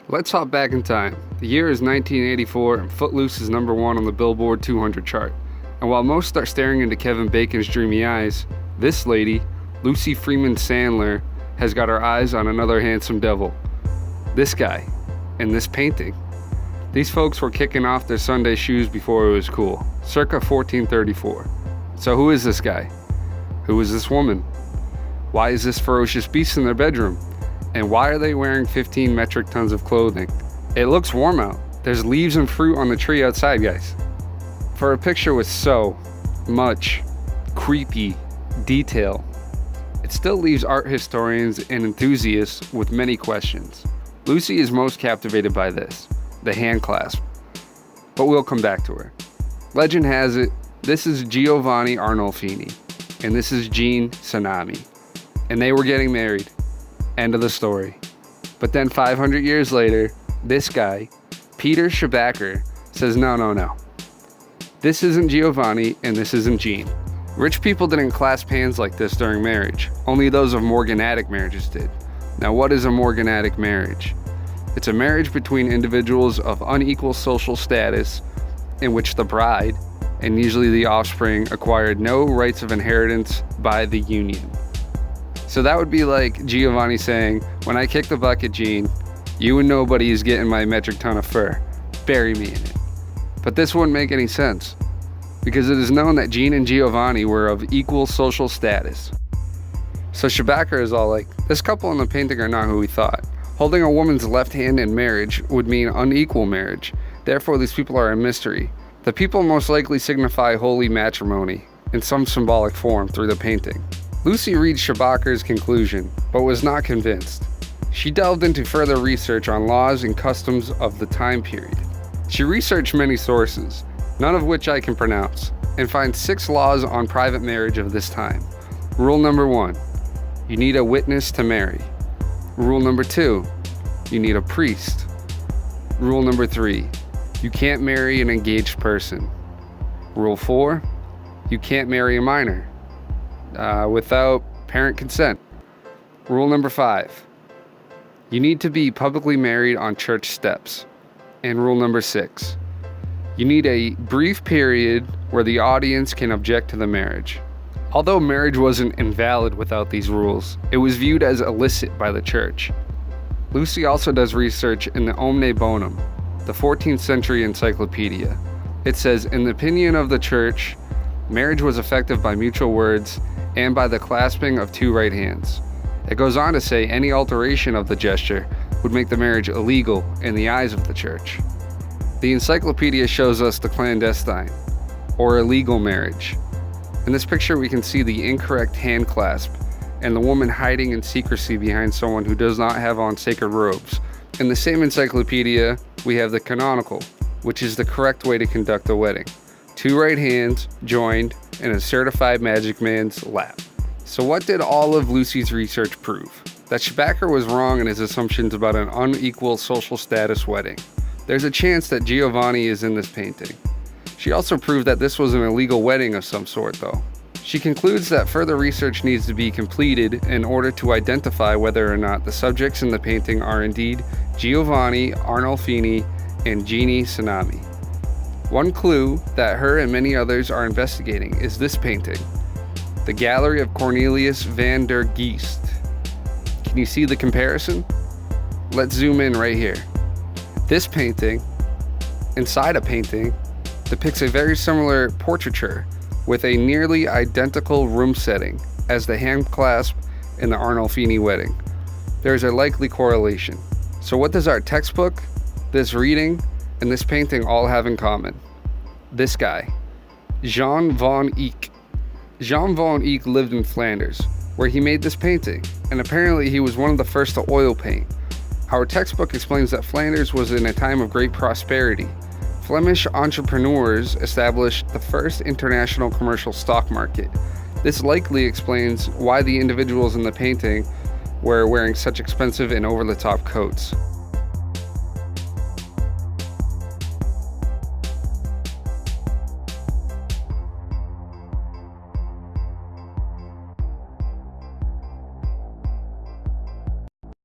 Let's hop back in time. The year is 1984 and Footloose is number 1 on the Billboard 200 chart. And while most start staring into Kevin Bacon's dreamy eyes, this lady, Lucy Freeman Sandler, has got her eyes on another handsome devil. This guy, in this painting. These folks were kicking off their Sunday shoes before it was cool, circa 1434. So who is this guy? Who is this woman? Why is this ferocious beast in their bedroom? And why are they wearing 15 metric tons of clothing? It looks warm out. There's leaves and fruit on the tree outside, guys. For a picture with so much creepy detail, it still leaves art historians and enthusiasts with many questions. Lucy is most captivated by this, the hand clasp. But we'll come back to her. Legend has it, this is Giovanni Arnolfini, and this is Jean Tsunami. And they were getting married. End of the story. But then 500 years later, this guy, Peter Shabacker, says no. This isn't Giovanni and this isn't Jean. Rich people didn't clasp hands like this during marriage. Only those of morganatic marriages did. Now what is a morganatic marriage? It's a marriage between individuals of unequal social status in which the bride, and usually the offspring, acquired no rights of inheritance by the union. So that would be like Giovanni saying, when I kick the bucket, Jean, you and nobody is getting my metric ton of fur. Bury me in it. But this wouldn't make any sense, because it is known that Jean and Giovanni were of equal social status. So Shabacker is all like, this couple in the painting are not who we thought. Holding a woman's left hand in marriage would mean unequal marriage. Therefore, these people are a mystery. The people most likely signify holy matrimony in some symbolic form through the painting. Lucy reads Shabacker's conclusion, but was not convinced. She delved into further research on laws and customs of the time period. She researched many sources, none of which I can pronounce, and finds 6 laws on private marriage of this time. Rule number 1, you need a witness to marry. Rule number 2, you need a priest. Rule number 3, you can't marry an engaged person. Rule 4, you can't marry a minor without parent consent. Rule number 5, you need to be publicly married on church steps. And rule number 6, you need a brief period where the audience can object to the marriage. Although marriage wasn't invalid without these rules, it was viewed as illicit by the church. Lucy also does research in the Omne Bonum, the 14th century encyclopedia. It says, in the opinion of the church, marriage was effective by mutual words and by the clasping of 2 right hands. It goes on to say any alteration of the gesture would make the marriage illegal in the eyes of the church. The encyclopedia shows us the clandestine, or illegal marriage. In this picture we can see the incorrect hand clasp and the woman hiding in secrecy behind someone who does not have on sacred robes. In the same encyclopedia, we have the canonical, which is the correct way to conduct a wedding. 2 right hands joined in a certified magic man's lap. So what did all of Lucy's research prove? That Shabacker was wrong in his assumptions about an unequal social status wedding. There's a chance that Giovanni is in this painting. She also proved that this was an illegal wedding of some sort, though. She concludes that further research needs to be completed in order to identify whether or not the subjects in the painting are indeed Giovanni Arnolfini and Jeannie Tsunami. One clue that her and many others are investigating is this painting, the Gallery of Cornelius van der Geest. Can you see the comparison? Let's zoom in right here. This painting, inside a painting, depicts a very similar portraiture with a nearly identical room setting as the hand clasp in the Arnolfini wedding. There is a likely correlation. So what does our textbook, this reading, and this painting all have in common? This guy, Jan van Eyck. Jan van Eyck lived in Flanders, where he made this painting, and apparently he was one of the first to oil paint. Our textbook explains that Flanders was in a time of great prosperity. Flemish entrepreneurs established the first international commercial stock market. This likely explains why the individuals in the painting were wearing such expensive and over-the-top coats.